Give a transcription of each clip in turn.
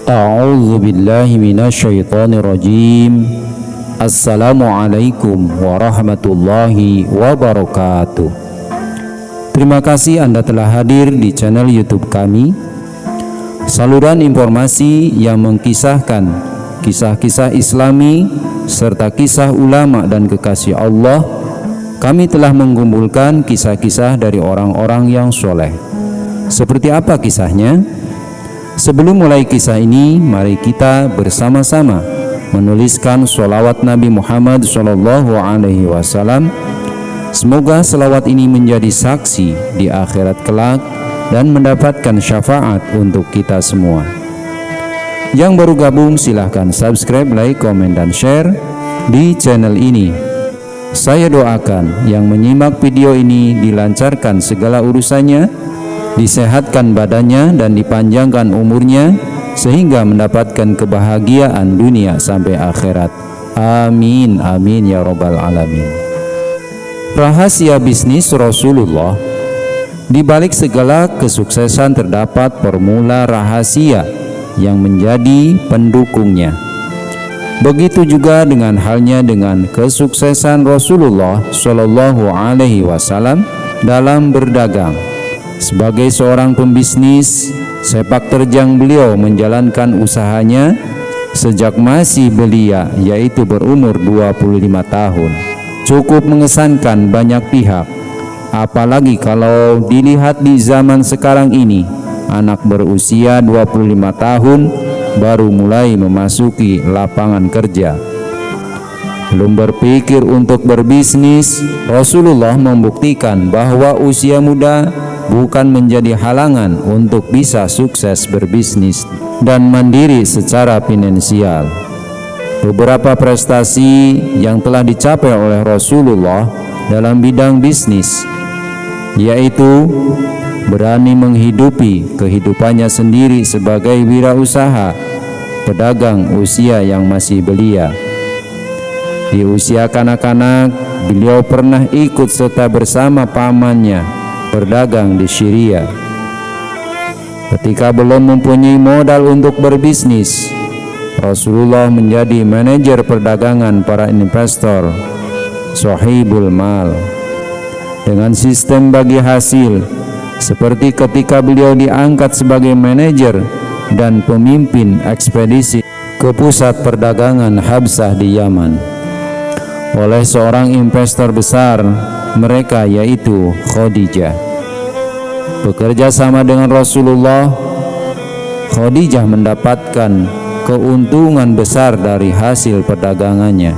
A'udzu billahi minasyaitonir rajim. Assalamualaikum warahmatullahi wabarakatuh. Terima kasih Anda telah hadir di channel YouTube kami, saluran informasi yang mengkisahkan kisah-kisah Islami serta kisah ulama dan kekasih Allah. Kami telah mengumpulkan kisah-kisah dari orang-orang yang soleh. Seperti apa kisahnya? Sebelum mulai kisah ini, mari kita bersama-sama menuliskan sholawat Nabi Muhammad SAW. Semoga sholawat ini menjadi saksi di akhirat kelak dan mendapatkan syafaat untuk kita semua. Yang baru gabung silahkan subscribe, like, komen, dan share di channel ini. Saya doakan yang menyimak video ini dilancarkan segala urusannya, disehatkan badannya dan dipanjangkan umurnya sehingga mendapatkan kebahagiaan dunia sampai akhirat. Amin, amin ya rabbal alamin. Rahasia bisnis Rasulullah. Di balik segala kesuksesan terdapat formula rahasia yang menjadi pendukungnya. Begitu juga dengan halnya dengan kesuksesan Rasulullah Shallallahu Alaihi Wasallam dalam berdagang. Sebagai seorang pembisnis, sepak terjang beliau menjalankan usahanya sejak masih belia, yaitu berumur 25 tahun. Cukup mengesankan banyak pihak, apalagi kalau dilihat di zaman sekarang ini, anak berusia 25 tahun baru mulai memasuki lapangan kerja. Belum berpikir untuk berbisnis, Rasulullah membuktikan bahwa usia muda bukan menjadi halangan untuk bisa sukses berbisnis dan mandiri secara finansial. Beberapa prestasi yang telah dicapai oleh Rasulullah dalam bidang bisnis, yaitu berani menghidupi kehidupannya sendiri sebagai wirausaha pedagang usia yang masih belia. Di usia kanak-kanak, beliau pernah ikut serta bersama pamannya berdagang di Syria. Ketika belum mempunyai modal untuk berbisnis, Rasulullah menjadi manajer perdagangan para investor, Sohibul Mal, dengan sistem bagi hasil, seperti ketika beliau diangkat sebagai manajer dan pemimpin ekspedisi ke pusat perdagangan Habsah di Yaman oleh seorang investor besar mereka, yaitu Khadijah. Bekerja sama dengan Rasulullah, Khadijah mendapatkan keuntungan besar dari hasil perdagangannya.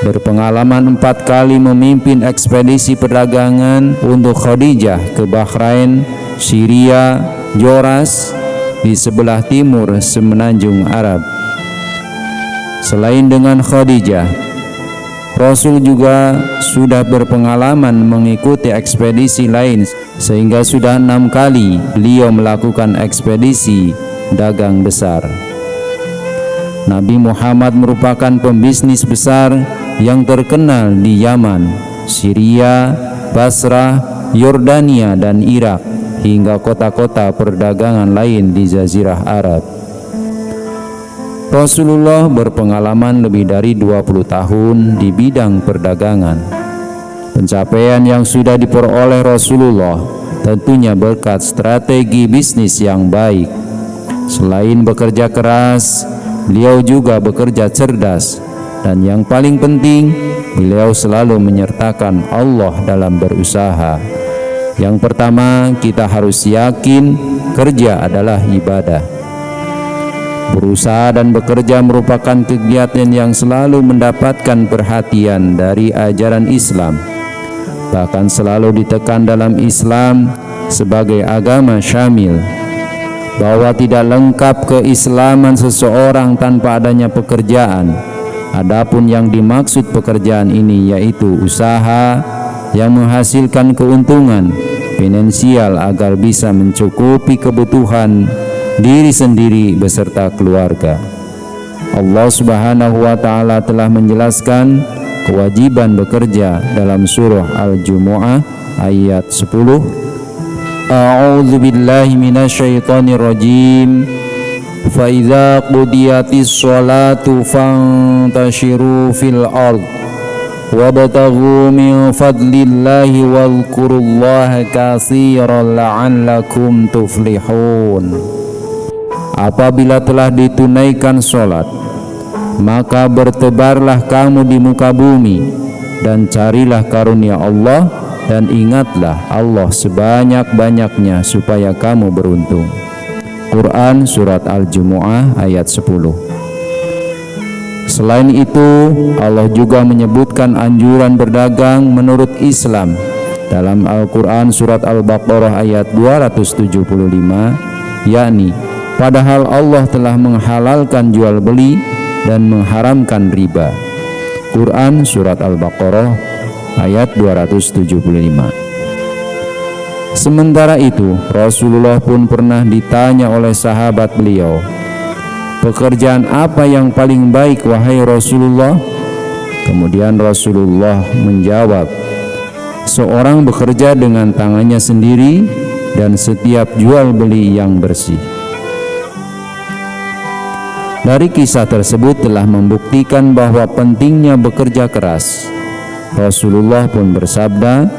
Berpengalaman 4 kali memimpin ekspedisi perdagangan untuk Khadijah ke Bahrain, Syria, Joras di sebelah timur semenanjung Arab. Selain dengan Khadijah, Rasul juga sudah berpengalaman mengikuti ekspedisi lain, sehingga sudah 6 kali beliau melakukan ekspedisi dagang besar. Nabi Muhammad merupakan pembisnis besar yang terkenal di Yaman, Syria, Basrah, Yordania, dan Irak, hingga kota-kota perdagangan lain di Jazirah Arab. Rasulullah berpengalaman lebih dari 20 tahun di bidang perdagangan. Pencapaian yang sudah diperoleh Rasulullah tentunya berkat strategi bisnis yang baik. Selain bekerja keras, beliau juga bekerja cerdas, dan yang paling penting, beliau selalu menyertakan Allah dalam berusaha. Yang pertama, kita harus yakin kerja adalah ibadah. Berusaha dan bekerja merupakan kegiatan yang selalu mendapatkan perhatian dari ajaran Islam. Bahkan selalu ditekan dalam Islam sebagai agama syamil, bahwa tidak lengkap keislaman seseorang tanpa adanya pekerjaan. Adapun yang dimaksud pekerjaan ini yaitu usaha yang menghasilkan keuntungan finansial agar bisa mencukupi kebutuhan diri sendiri beserta keluarga. Allah Subhanahu wa Ta'ala telah menjelaskan kewajiban bekerja dalam surah Al-Jumu'ah ayat 10. A'udzu billahi minasyaitonir rajim. fa idza qudiyatis sholatu fantashiru fil ard wabtaghu min fadlillahi wadhkurullaha katsiran la'allakum tuflihun. Apabila telah ditunaikan sholat, maka bertebarlah kamu di muka bumi dan carilah karunia Allah, dan ingatlah Allah sebanyak-banyaknya supaya kamu beruntung. Quran Surat Al-Jumu'ah ayat 10. Selain itu, Allah juga menyebutkan anjuran berdagang menurut Islam dalam Al-Quran Surat Al-Baqarah ayat 275, yakni padahal Allah telah menghalalkan jual beli dan mengharamkan riba. Quran Surat Al-Baqarah ayat 275. Sementara itu, Rasulullah pun pernah ditanya oleh sahabat beliau, "Pekerjaan apa yang paling baik wahai Rasulullah?" Kemudian Rasulullah menjawab, "Seorang bekerja dengan tangannya sendiri dan setiap jual beli yang bersih." Dari kisah tersebut telah membuktikan bahwa pentingnya bekerja keras. Rasulullah pun bersabda,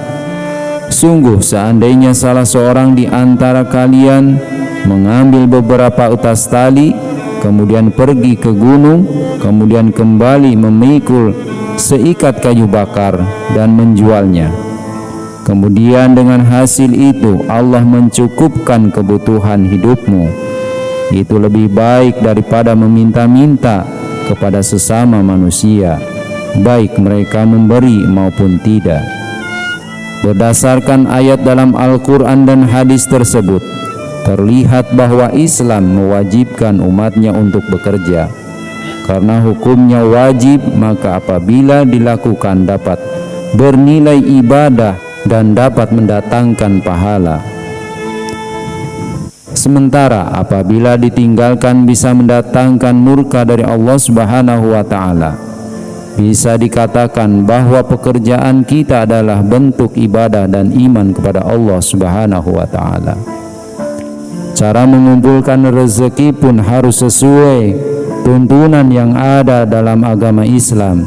"Sungguh seandainya salah seorang di antara kalian mengambil beberapa utas tali, kemudian pergi ke gunung, kemudian kembali memikul seikat kayu bakar dan menjualnya. Kemudian dengan hasil itu Allah mencukupkan kebutuhan hidupmu. Itu lebih baik daripada meminta-minta kepada sesama manusia, baik mereka memberi maupun tidak." Berdasarkan ayat dalam Al-Quran dan hadis tersebut, terlihat bahwa Islam mewajibkan umatnya untuk bekerja. Karena hukumnya wajib, maka apabila dilakukan dapat bernilai ibadah dan dapat mendatangkan pahala. Sementara apabila ditinggalkan bisa mendatangkan murka dari Allah Subhanahu wa Ta'ala. Bisa dikatakan bahwa pekerjaan kita adalah bentuk ibadah dan iman kepada Allah Subhanahu wa Ta'ala. Cara mengumpulkan rezeki pun harus sesuai tuntunan yang ada dalam agama Islam.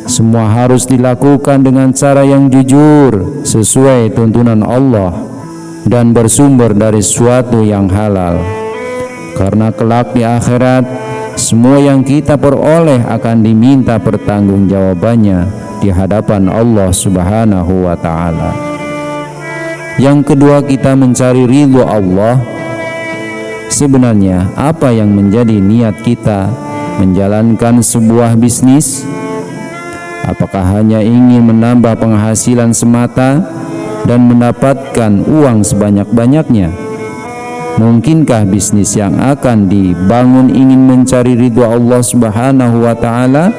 Semua harus dilakukan dengan cara yang jujur, sesuai tuntunan Allah, dan bersumber dari suatu yang halal. Karena kelak di akhirat, semua yang kita peroleh akan diminta pertanggungjawabannya di hadapan Allah Subhanahu wa Ta'ala. Yang kedua, kita mencari ridho Allah. Sebenarnya apa yang menjadi niat kita menjalankan sebuah bisnis? Apakah hanya ingin menambah penghasilan semata dan mendapatkan uang sebanyak-banyaknya? Mungkinkah bisnis yang akan dibangun ingin mencari ridho Allah Subhanahu wa Ta'ala,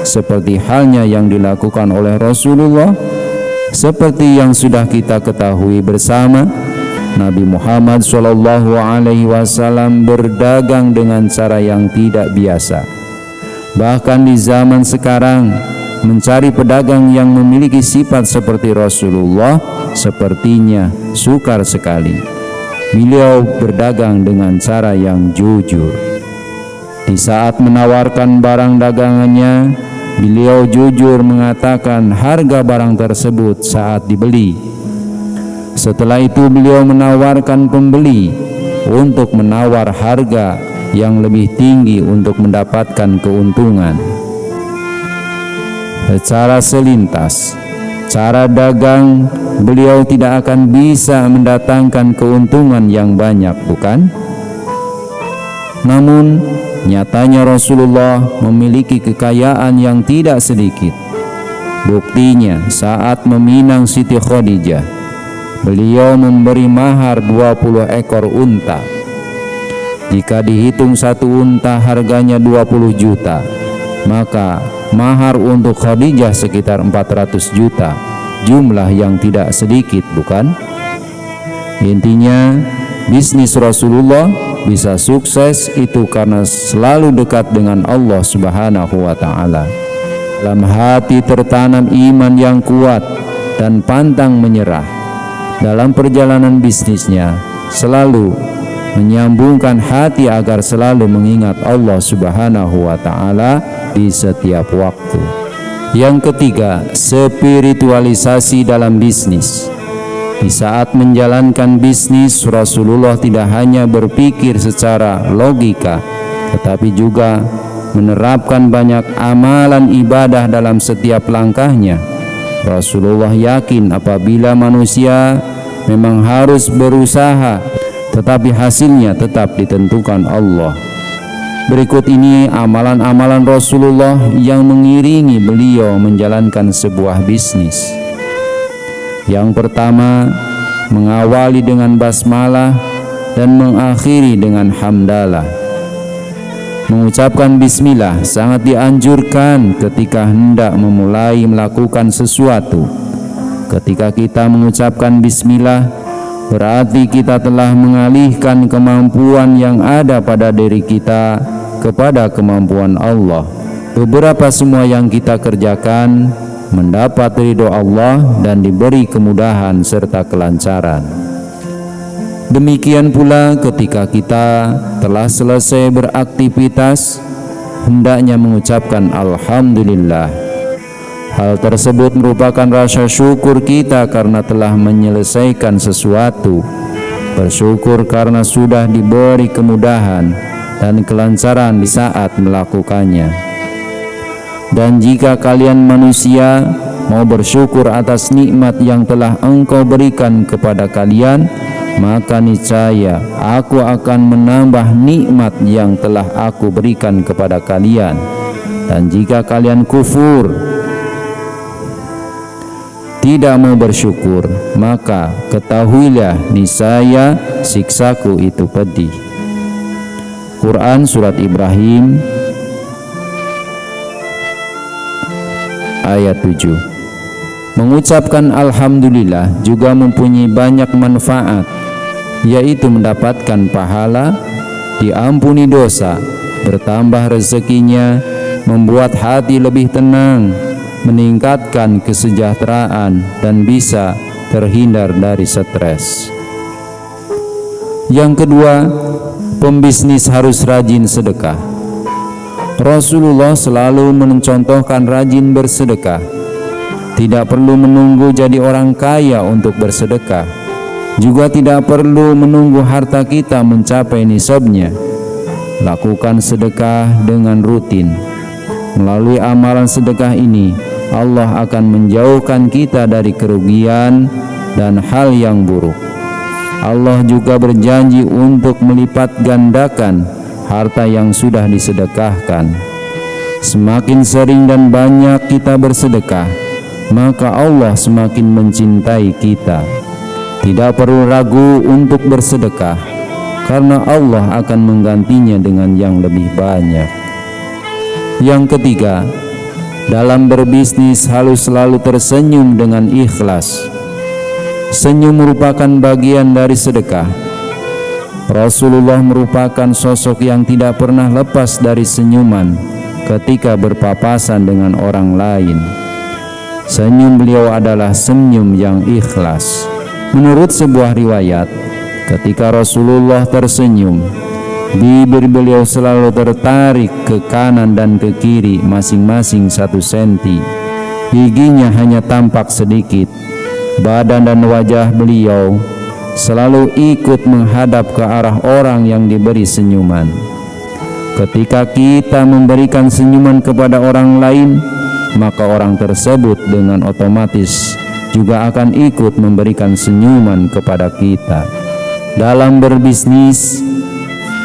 seperti halnya yang dilakukan oleh Rasulullah? Seperti yang sudah kita ketahui bersama, Nabi Muhammad SAW berdagang dengan cara yang tidak biasa. Bahkan di zaman sekarang, mencari pedagang yang memiliki sifat seperti Rasulullah sepertinya sukar sekali. Beliau berdagang dengan cara yang jujur. Di saat menawarkan barang dagangannya, beliau jujur mengatakan harga barang tersebut saat dibeli. Setelah itu beliau menawarkan pembeli untuk menawar harga yang lebih tinggi untuk mendapatkan keuntungan. Secara selintas, cara dagang beliau tidak akan bisa mendatangkan keuntungan yang banyak, bukan? Namun nyatanya Rasulullah memiliki kekayaan yang tidak sedikit. Buktinya saat meminang Siti Khadijah, beliau memberi mahar 20 ekor unta. Jika dihitung satu unta harganya 20 juta, maka mahar untuk Khadijah sekitar 400 juta. Jumlah yang tidak sedikit, bukan? Intinya, bisnis Rasulullah bisa sukses itu karena selalu dekat dengan Allah Subhanahu wa Ta'ala. Dalam hati tertanam iman yang kuat dan pantang menyerah. Dalam perjalanan bisnisnya selalu menyambungkan hati agar selalu mengingat Allah Subhanahu wa Ta'ala di setiap waktu. Yang ketiga, spiritualisasi dalam bisnis. Di saat menjalankan bisnis, Rasulullah tidak hanya berpikir secara logika, tetapi juga menerapkan banyak amalan ibadah dalam setiap langkahnya. Rasulullah yakin apabila manusia memang harus berusaha, tetapi hasilnya tetap ditentukan Allah. Berikut ini amalan-amalan Rasulullah yang mengiringi beliau menjalankan sebuah bisnis. Yang pertama, mengawali dengan basmalah dan mengakhiri dengan hamdalah. Mengucapkan bismillah sangat dianjurkan ketika hendak memulai melakukan sesuatu. Ketika kita mengucapkan bismillah, berarti kita telah mengalihkan kemampuan yang ada pada diri kita kepada kemampuan Allah. Beberapa semua yang kita kerjakan mendapat ridho Allah dan diberi kemudahan serta kelancaran. Demikian pula ketika kita telah selesai beraktivitas, hendaknya mengucapkan Alhamdulillah. Hal tersebut merupakan rasa syukur kita karena telah menyelesaikan sesuatu, bersyukur karena sudah diberi kemudahan dan kelancaran di saat melakukannya. Dan jika kalian manusia mau bersyukur atas nikmat yang telah Engkau berikan kepada kalian, maka niscaya aku akan menambah nikmat yang telah aku berikan kepada kalian. Dan jika kalian kufur, tidak mau bersyukur, maka ketahuilah niscaya siksaku itu pedih. Quran Surat Ibrahim ayat 7. Mengucapkan Alhamdulillah juga mempunyai banyak manfaat, yaitu mendapatkan pahala, diampuni dosa, bertambah rezekinya, membuat hati lebih tenang, meningkatkan kesejahteraan, dan bisa terhindar dari stres. Yang kedua, pembisnis harus rajin sedekah. Rasulullah selalu mencontohkan rajin bersedekah. Tidak perlu menunggu jadi orang kaya untuk bersedekah. Juga tidak perlu menunggu harta kita mencapai nisabnya. Lakukan sedekah dengan rutin. Melalui amalan sedekah ini, Allah akan menjauhkan kita dari kerugian dan hal yang buruk. Allah juga berjanji untuk melipat gandakan harta yang sudah disedekahkan. Semakin sering dan banyak kita bersedekah, maka Allah semakin mencintai kita. Tidak perlu ragu untuk bersedekah, karena Allah akan menggantinya dengan yang lebih banyak. Yang ketiga, dalam berbisnis harus selalu tersenyum dengan ikhlas. Senyum merupakan bagian dari sedekah. Rasulullah merupakan sosok yang tidak pernah lepas dari senyuman ketika berpapasan dengan orang lain. Senyum beliau adalah senyum yang ikhlas. Menurut sebuah riwayat, ketika Rasulullah tersenyum, bibir beliau selalu tertarik ke kanan dan ke kiri masing-masing 1 senti. Giginya hanya tampak sedikit. Badan dan wajah beliau selalu ikut menghadap ke arah orang yang diberi senyuman. Ketika kita memberikan senyuman kepada orang lain, maka orang tersebut dengan otomatis juga akan ikut memberikan senyuman kepada kita. Dalam berbisnis,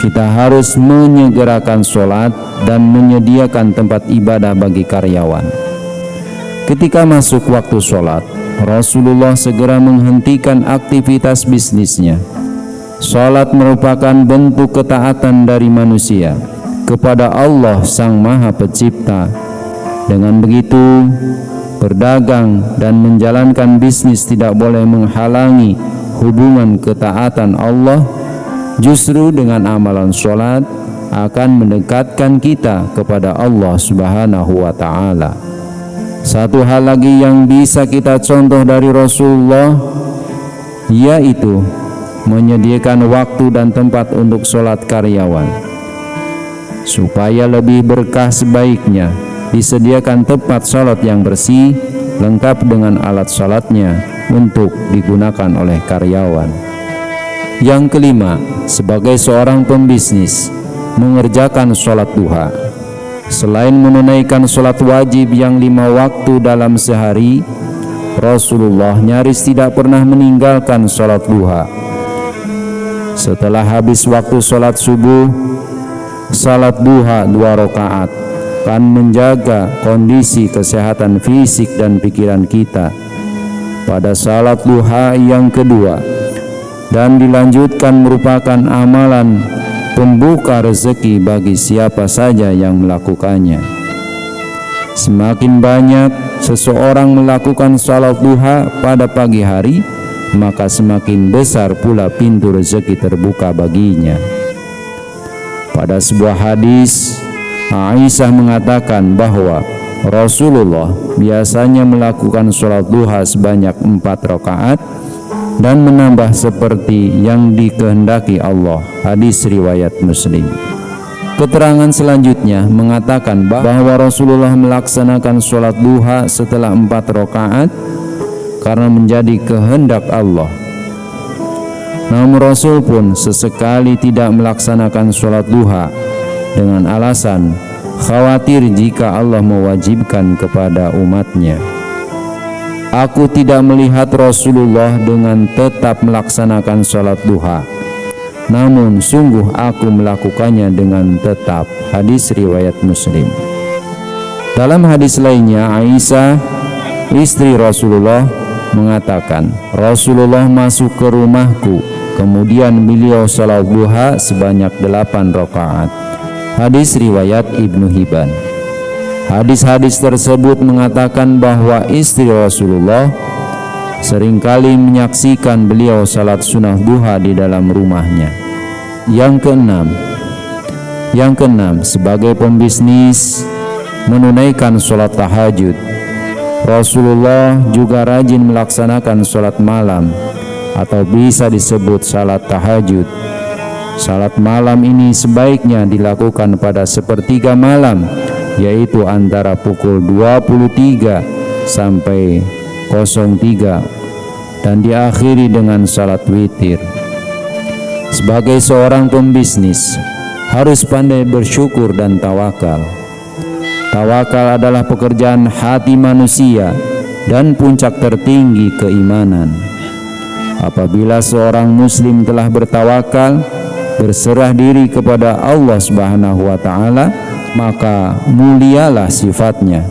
kita harus menyegerakan sholat dan menyediakan tempat ibadah bagi karyawan. Ketika masuk waktu sholat, Rasulullah segera menghentikan aktivitas bisnisnya. Sholat merupakan bentuk ketaatan dari manusia kepada Allah Sang Maha Pencipta. Dengan begitu, berdagang dan menjalankan bisnis tidak boleh menghalangi hubungan ketaatan Allah. Justru dengan amalan sholat akan mendekatkan kita kepada Allah Subhanahu wa Ta'ala. Satu hal lagi yang bisa kita contoh dari Rasulullah, yaitu menyediakan waktu dan tempat untuk sholat karyawan. Supaya lebih berkah, sebaiknya disediakan tempat sholat yang bersih, lengkap dengan alat sholatnya untuk digunakan oleh karyawan. Yang kelima, sebagai seorang pembisnis, mengerjakan sholat duha. Selain menunaikan sholat wajib yang 5 waktu dalam sehari, Rasulullah nyaris tidak pernah meninggalkan sholat duha. Setelah habis waktu sholat subuh, sholat duha 2 rakaat akan menjaga kondisi kesehatan fisik dan pikiran kita pada sholat duha yang kedua, dan dilanjutkan merupakan amalan pembuka rezeki bagi siapa saja yang melakukannya. Semakin banyak seseorang melakukan salat duha pada pagi hari, maka semakin besar pula pintu rezeki terbuka baginya. Pada sebuah hadis, Aisyah mengatakan bahwa Rasulullah biasanya melakukan salat duha sebanyak 4 rakaat dan menambah seperti yang dikehendaki Allah. Hadis riwayat Muslim. Keterangan selanjutnya mengatakan bahwa Rasulullah melaksanakan sholat duha setelah 4 rakaat karena menjadi kehendak Allah. Namun Rasul pun sesekali tidak melaksanakan sholat duha dengan alasan khawatir jika Allah mewajibkan kepada umatnya. Aku tidak melihat Rasulullah dengan tetap melaksanakan sholat duha, namun sungguh aku melakukannya dengan tetap. Hadis riwayat Muslim. Dalam hadis lainnya, Aisyah, istri Rasulullah, mengatakan, Rasulullah masuk ke rumahku, kemudian beliau sholat duha sebanyak 8 rakaat. Hadis riwayat Ibnu Hibban. Hadis-hadis tersebut mengatakan bahwa istri Rasulullah seringkali menyaksikan beliau salat sunnah duha di dalam rumahnya. Yang keenam, sebagai pembisnis, menunaikan sholat tahajud. Rasulullah juga rajin melaksanakan sholat malam atau bisa disebut salat tahajud. Salat malam ini sebaiknya dilakukan pada sepertiga malam, yaitu antara pukul 23 sampai 03, dan diakhiri dengan salat witir. Sebagai seorang pembisnis, harus pandai bersyukur dan tawakal. Tawakal adalah pekerjaan hati manusia dan puncak tertinggi keimanan. Apabila seorang muslim telah bertawakal, berserah diri kepada Allah Subhanahu wa taala, maka mulialah sifatnya.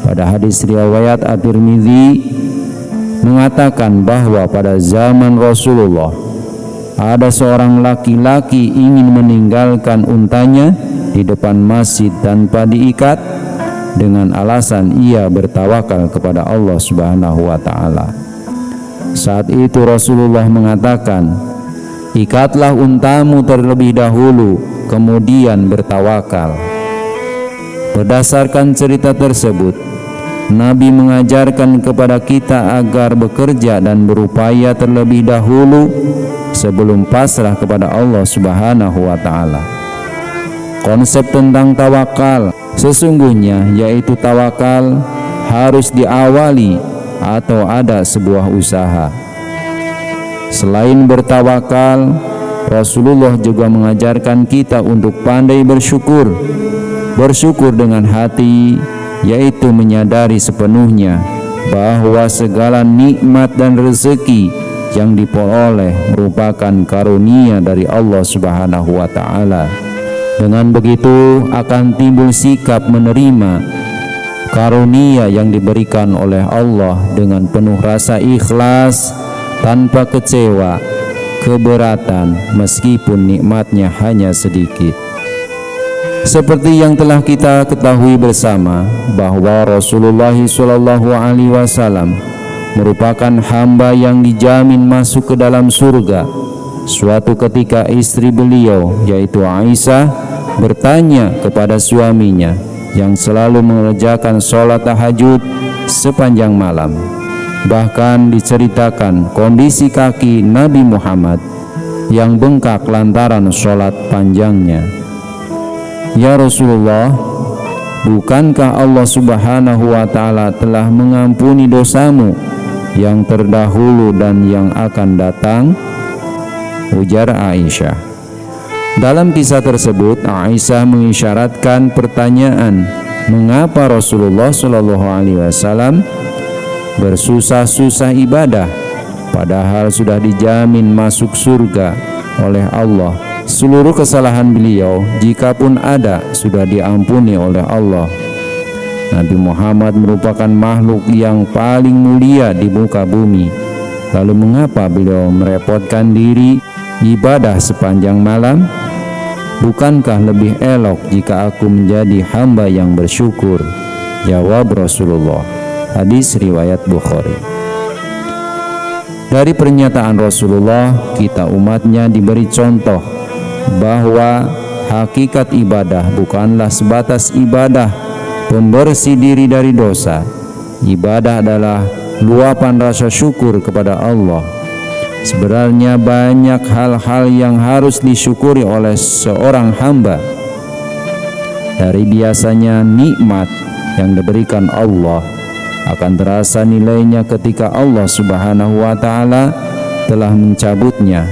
Pada hadis riwayat At-Tirmidzi mengatakan bahwa pada zaman Rasulullah ada seorang laki-laki ingin meninggalkan untanya di depan masjid tanpa diikat dengan alasan ia bertawakal kepada Allah Subhanahu wa taala. Saat itu Rasulullah mengatakan, ikatlah untamu terlebih dahulu, kemudian bertawakal. Berdasarkan cerita tersebut, Nabi mengajarkan kepada kita agar bekerja dan berupaya terlebih dahulu sebelum pasrah kepada Allah Subhanahu wa taala. Konsep tentang tawakal sesungguhnya yaitu tawakal harus diawali atau ada sebuah usaha. Selain bertawakal, Rasulullah juga mengajarkan kita untuk pandai bersyukur. Bersyukur dengan hati, yaitu menyadari sepenuhnya bahwa segala nikmat dan rezeki yang diperoleh merupakan karunia dari Allah Subhanahu wa taala. Dengan begitu akan timbul sikap menerima karunia yang diberikan oleh Allah dengan penuh rasa ikhlas, tanpa kecewa, keberatan, meskipun nikmatnya hanya sedikit. Seperti yang telah kita ketahui bersama bahwa Rasulullah SAW merupakan hamba yang dijamin masuk ke dalam surga. Suatu ketika istri beliau yaitu Aisyah bertanya kepada suaminya yang selalu mengerjakan sholat tahajud sepanjang malam. Bahkan diceritakan kondisi kaki Nabi Muhammad yang bengkak lantaran sholat panjangnya. Ya Rasulullah, bukankah Allah Subhanahu wa Ta'ala telah mengampuni dosamu yang terdahulu dan yang akan datang? Ujar Aisyah. Dalam kisah tersebut, Aisyah mengisyaratkan pertanyaan, mengapa Rasulullah Shallallahu Alaihi Wasallam bersusah-susah ibadah, padahal sudah dijamin masuk surga oleh Allah. Seluruh kesalahan beliau, jikapun ada, sudah diampuni oleh Allah. Nabi Muhammad merupakan makhluk yang paling mulia di muka bumi. Lalu mengapa beliau merepotkan diri ibadah sepanjang malam? Bukankah lebih elok jika aku menjadi hamba yang bersyukur? Jawab Rasulullah. Hadis riwayat Bukhari. Dari pernyataan Rasulullah, kita umatnya diberi contoh bahwa hakikat ibadah bukanlah sebatas ibadah pembersih diri dari dosa. Ibadah adalah luapan rasa syukur kepada Allah. Sebenarnya banyak hal-hal yang harus disyukuri oleh seorang hamba. Dari biasanya nikmat yang diberikan Allah akan terasa nilainya ketika Allah Subhanahu wa Ta'ala telah mencabutnya.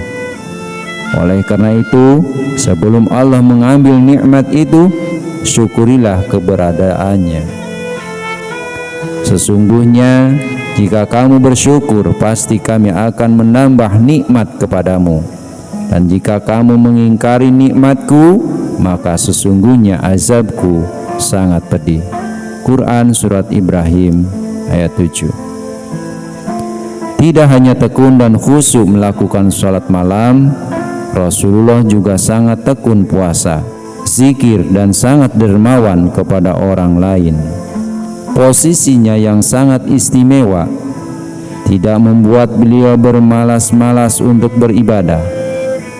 Oleh karena itu, sebelum Allah mengambil nikmat itu, syukurilah keberadaannya. Sesungguhnya jika kamu bersyukur, pasti kami akan menambah nikmat kepadamu. Dan jika kamu mengingkari nikmatku, maka sesungguhnya azabku sangat pedih. Quran Surat Ibrahim ayat 7. Tidak hanya tekun dan khusyuk melakukan sholat malam, Rasulullah juga sangat tekun puasa, zikir, dan sangat dermawan kepada orang lain. Posisinya yang sangat istimewa tidak membuat beliau bermalas-malas untuk beribadah.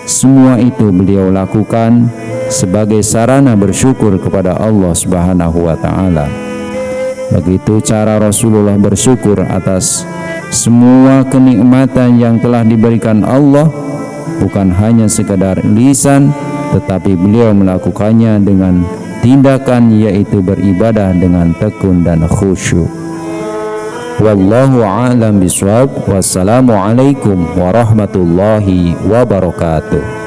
Semua itu beliau lakukan sebagai sarana bersyukur kepada Allah Subhanahu wa Ta'ala. Begitu cara Rasulullah bersyukur atas semua kenikmatan yang telah diberikan Allah, bukan hanya sekedar lisan, tetapi beliau melakukannya dengan tindakan, yaitu beribadah dengan tekun dan khusyuk. Wallahu a'lam bishawab. Wassalamualaikum warahmatullahi wabarakatuh.